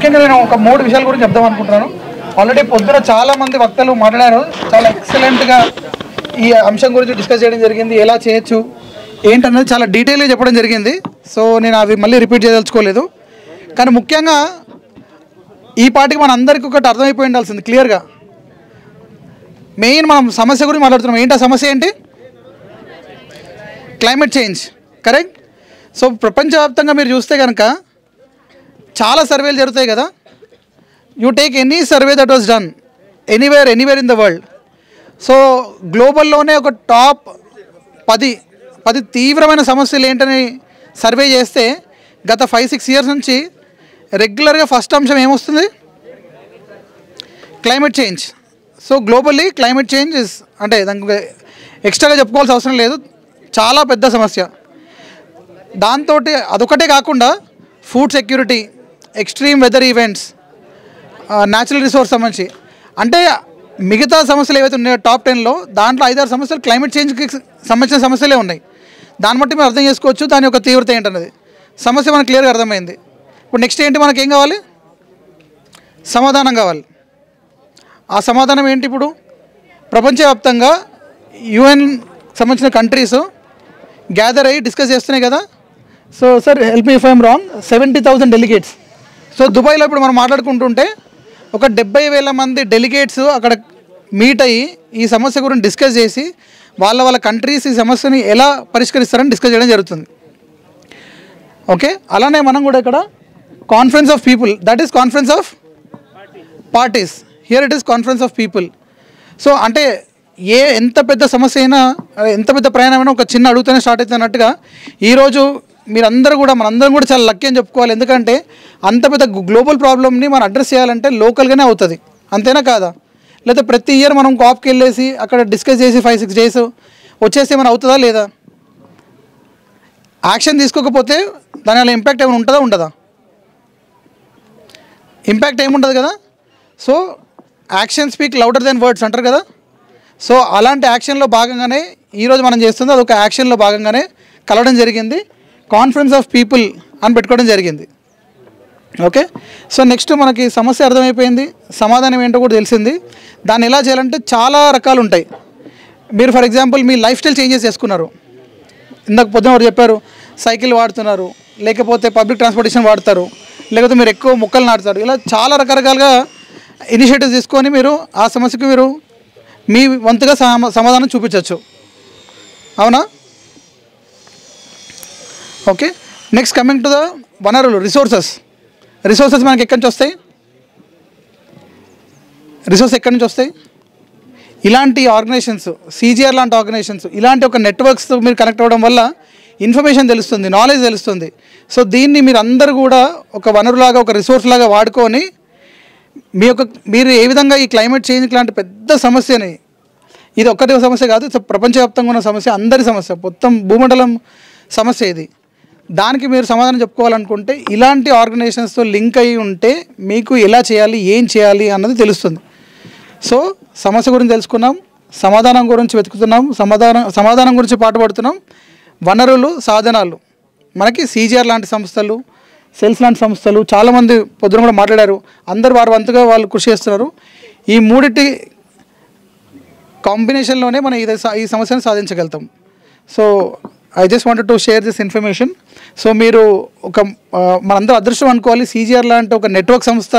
ముఖ్యంగా నేను ఒక 3 విషయాల గురించి చెప్దాం అనుకుంటున్నాను. ఆల్రెడీ పొద్దున చాలామంది వక్తలు మాట్లాడారు, చాలా ఎక్సలెంట్గా ఈ అంశం గురించి డిస్కస్ చేయడం జరిగింది. ఎలా చేయొచ్చు ఏంటన్నది చాలా డీటెయిల్గా చెప్పడం జరిగింది. సో నేను అవి మళ్ళీ రిపీట్ చేయదలుచుకోలేదు. కానీ ముఖ్యంగా ఈ పాటికి మన అందరికీ ఒకటి అర్థమైపోయి ఉండాల్సింది క్లియర్గా. మెయిన్ మనం సమస్య గురించి మాట్లాడుతున్నాం. ఏంటి ఆ సమస్య ఏంటి? Climate change, correct. సో ప్రపంచవ్యాప్తంగా మీరు చూస్తే కనుక చాలా సర్వేలు జరుగుతాయి కదా. You take any survey that was done anywhere in the world. So గ్లోబల్లోనే ఒక టాప్ 10 తీవ్రమైన సమస్యలు ఏంటని సర్వే చేస్తే గత 5-6 ఇయర్స్ నుంచి రెగ్యులర్గా ఫస్ట్ అంశం ఏమొస్తుంది? Climate change. So globally climate change అంటే దానికి ఎక్స్ట్రాగా చెప్పుకోవాల్సిన అవసరం లేదు, చాలా పెద్ద సమస్య. దాంతో అదొకటే కాకుండా food security, extreme weather events, natural resource సంబంధించి, అంటే మిగతా సమస్యలు ఏవైతే ఉన్నాయో టాప్ 10లో దాంట్లో 5-6 సమస్యలు క్లైమేట్ చేంజ్కి సంబంధించిన సమస్యలే ఉన్నాయి. దాన్ని బట్టి మీరు అర్థం చేసుకోవచ్చు దాని యొక్క తీవ్రత ఏంటన్నది. సమస్య మనకు క్లియర్గా అర్థమైంది. ఇప్పుడు నెక్స్ట్ ఏంటి, మనకేం కావాలి? సమాధానం కావాలి. ఆ సమాధానం ఏంటి? ఇప్పుడు ప్రపంచవ్యాప్తంగా UN సంబంధించిన కంట్రీస్ గ్యాదర్ అయ్యి డిస్కస్ చేస్తున్నాయి కదా. So sir help me if I'm wrong, 70,000 delegates. So దుబాయ్లో ఇప్పుడు మనం మాట్లాడుకుంటుంటే ఒక 70,000 మంది డెలిగేట్స్ అక్కడ మీట్ అయ్యి ఈ సమస్య గురించి డిస్కస్ చేసి వాళ్ళ కంట్రీస్ ఈ సమస్యని ఎలా పరిష్కరిస్తారని డిస్కస్ చేయడం జరుగుతుంది. ఓకే, అలానే మనం కూడా ఇక్కడ conference of people, that is conference of parties, here it is conference of people. So అంటే ఎంత పెద్ద సమస్య అయినా, ఎంత పెద్ద ప్రయాణమైనా ఒక చిన్న అడుగుతూనే స్టార్ట్ అవుతున్నట్టుగా ఈరోజు మీరందరూ కూడా మనందరం కూడా చాలా లక్కీ అని చెప్పుకోవాలి. ఎందుకంటే అంత పెద్ద గ్లోబల్ ప్రాబ్లమ్ని మనం అడ్రస్ చేయాలంటే లోకల్గానే అవుతుంది, అంతేనా కాదా? లేదా ప్రతి ఇయర్ మనం కాప్కి వెళ్ళేసి అక్కడ డిస్కస్ చేసి 5-6 డేస్ వచ్చేసి ఏమైనా అవుతుందా లేదా? యాక్షన్ తీసుకోకపోతే దానివల్ల ఇంపాక్ట్ ఏమైనా ఉంటుందా ఉండదా? ఇంపాక్ట్ ఏముంటుంది కదా. So action speak louder than words అంటారు కదా. సో అలాంటి యాక్షన్లో భాగంగానే ఈరోజు మనం చేస్తుంది అదొక యాక్షన్లో భాగంగానే కలవడం జరిగింది. కాన్ఫరెన్స్ ఆఫ్ పీపుల్ అని పెట్టుకోవడం జరిగింది. ఓకే, సో నెక్స్ట్ మనకి సమస్య అర్థమైపోయింది, సమాధానం ఏంటో కూడా తెలిసింది. దాన్ని ఎలా చేయాలంటే చాలా రకాలు ఉంటాయి. మీరు for example me life style changes చేసుకున్నారు, ఇందాక పొద్దున వారు చెప్పారు, సైకిల్ వాడుతున్నారు, లేకపోతే పబ్లిక్ ట్రాన్స్పోర్టేషన్ వాడతారు, లేకపోతే మీరు ఎక్కువ మొక్కలు నాటుతారు, ఇలా చాలా రకరకాలుగా ఇనిషియేటివ్స్ తీసుకొని మీరు ఆ సమస్యకు మీరు మీ వంతుగా సమాధానం చూపించవచ్చు. అవునా? Okay, next coming to the వనరులు, రిసోర్సెస్ మనకి ఎక్కడి నుంచి వస్తాయి? రిసోర్స్ ఎక్కడి నుంచి వస్తాయి? ఇలాంటి ఆర్గనైజేషన్స్, CGR లాంటి ఆర్గనైజేషన్స్, ఇలాంటి ఒక నెట్వర్క్స్తో మీరు కనెక్ట్ అవ్వడం వల్ల ఇన్ఫర్మేషన్ తెలుస్తుంది, నాలెడ్జ్ తెలుస్తుంది. సో దీన్ని మీరు అందరూ కూడా ఒక వనరులాగా, ఒక రిసోర్స్ లాగా వాడుకొని మీరు ఏ విధంగా ఈ క్లైమేట్ చేంజ్ లాంటి పెద్ద సమస్యని, ఇది ఒక్కటే సమస్య కాదు, ప్రపంచవ్యాప్తంగా ఉన్న సమస్య, అందరి సమస్య, మొత్తం భూమండలం సమస్య ఇది. దానికి మీరు సమాధానం చెప్పుకోవాలనుకుంటే ఇలాంటి ఆర్గనైజేషన్స్తో లింక్ అయ్యి ఉంటే మీకు ఎలా చేయాలి, ఏం చేయాలి అన్నది తెలుస్తుంది. సో సమస్య గురించి తెలుసుకున్నాం, సమాధానం గురించి వెతుకుతున్నాం, సమాధానం గురించి పాటుపడుతున్నాం. వనరులు, సాధనాలు మనకి CGR లాంటి సంస్థలు, సెల్స్ లాంటి సంస్థలు చాలామంది పొద్దున కూడా మాట్లాడారు. అందరు వారి వంతుగా వాళ్ళు కృషి చేస్తున్నారు. ఈ మూడింటి కాంబినేషన్లోనే మనం ఈ సమస్యను సాధించగలుగుతాం. So I just wanted to share this information. So మీరు మనందరూ అదృష్టం అనుకోవాలి, CGR లాంటి ఒక నెట్వర్క్ సంస్థ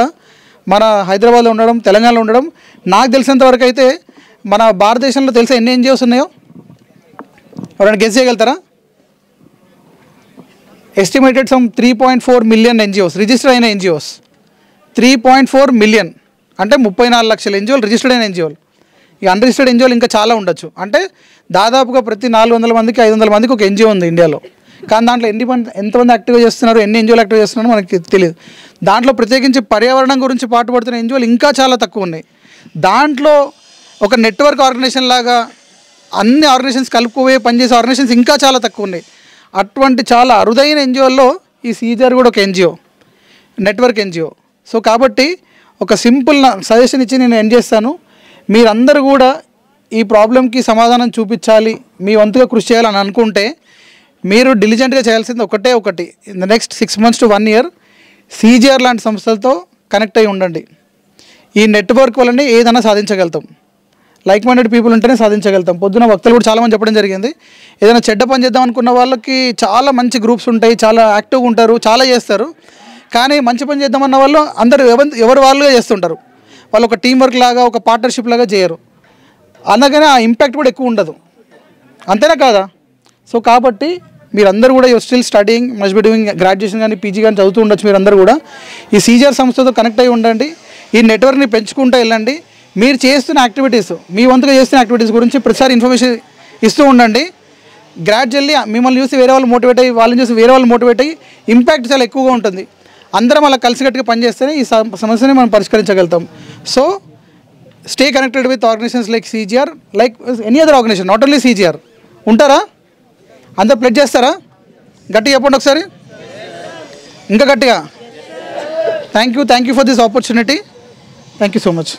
మన హైదరాబాద్లో ఉండడం, తెలంగాణలో ఉండడం. నాకు తెలిసినంత వరకు అయితే మన భారతదేశంలో తెలిసే ఎన్ని NGOs ఉన్నాయో ఎవరైనా గెస్ చేయగలుగుతారా? Estimated some 3.4 million NGOs, register అయిన NGOs 3.4 మిలియన్, అంటే 34 లక్షల NGOలు రిజిస్టర్డ్ అయిన NGOలు. ఈ అన్రిజిస్టర్డ్ NGOలు ఇంకా చాలా ఉండొచ్చు. అంటే దాదాపుగా ప్రతి 400 మందికి 500 మందికి ఒక NGO ఉంది ఇండియాలో. కానీ దాంట్లో ఎంతమంది యాక్టివ్గా చేస్తున్నారు, ఎన్ని NGOలు యాక్టివ్గా చేస్తున్నారో మనకి తెలియదు. దాంట్లో ప్రత్యేకించి పర్యావరణం గురించి పాటుపడుతున్న NGOలు ఇంకా చాలా తక్కువ ఉన్నాయి. దాంట్లో ఒక నెట్వర్క్ ఆర్గనైజేషన్ లాగా అన్ని ఆర్గనైజేషన్స్ కలుపుకోవే పనిచేసే ఆర్గనైజేషన్స్ ఇంకా చాలా తక్కువ ఉన్నాయి. అటువంటి చాలా అరుదైన NGOల్లో ఈ CGR కూడా ఒక NGO, నెట్వర్క్ NGO. సో కాబట్టి ఒక సింపుల్ సజెషన్ ఇచ్చి నేను ఎండ్ చేస్తాను. మీరందరూ కూడా ఈ ప్రాబ్లంకి సమాధానం చూపించాలి, మీ వంతుగా కృషి చేయాలని అనుకుంటే మీరు డిలిజెంట్గా చేయాల్సింది ఒకటి in the next 6 months to 1 year CGR లాంటి సంస్థలతో కనెక్ట్ అయ్యి ఉండండి. ఈ నెట్వర్క్ వల్లనే ఏదైనా సాధించగలుగుతాం. లైక్ మైండెడ్ పీపుల్ ఉంటేనే సాధించగలుగుతాం. పొద్దున వక్తలు కూడా చాలామంది చెప్పడం జరిగింది, ఏదైనా చెడ్డ పని చేద్దాం అనుకున్న వాళ్ళకి చాలా మంచి గ్రూప్స్ ఉంటాయి, చాలా యాక్టివ్గా ఉంటారు, చాలా చేస్తారు. కానీ మంచి పని చేద్దామన్న వాళ్ళు అందరూ ఎవరు వాళ్ళుగా చేస్తుంటారు. వాళ్ళు ఒక టీం వర్క్ లాగా, ఒక పార్ట్నర్షిప్ లాగా చేయరు. అందుకని ఆ ఇంపాక్ట్ కూడా ఎక్కువ ఉండదు. అంతేనా కాదా? సో కాబట్టి మీరందరూ కూడా still studying, must be doing graduation కానీ పీజీ కానీ చదువుతూ ఉండొచ్చు. మీరందరూ కూడా ఈ సీజీఆర్ సంస్థతో కనెక్ట్ అయ్యి ఉండండి. ఈ నెట్వర్క్ని పెంచుకుంటూ వెళ్ళండి. మీరు చేస్తున్న యాక్టివిటీస్, మీ వంతుగా చేస్తున్న యాక్టివిటీస్ గురించి ప్రతిసారి ఇన్ఫర్మేషన్ ఇస్తూ ఉండండి. గ్రాడ్యువల్లీ మిమ్మల్ని చూసి వేరే వాళ్ళు మోటివేట్ అయ్యి, వాళ్ళని చూసి వేరే వాళ్ళు మోటివేట్ అయ్యి ఇంపాక్ట్ చాలా ఎక్కువగా ఉంటుంది. అందరం అలా కలిసికట్టుగా పనిచేస్తేనే ఈ సమస్యని మనం పరిష్కరించగలుగుతాం. So stay connected with organisations like CGR, like any other organisation, not only CGR. ఉంటారా? అందరు ప్లెడ్జ్ చేస్తారా? గట్టిగా చెప్పండి ఒకసారి, ఇంకా గట్టిగా. Thank you for this opportunity. Thank you so much.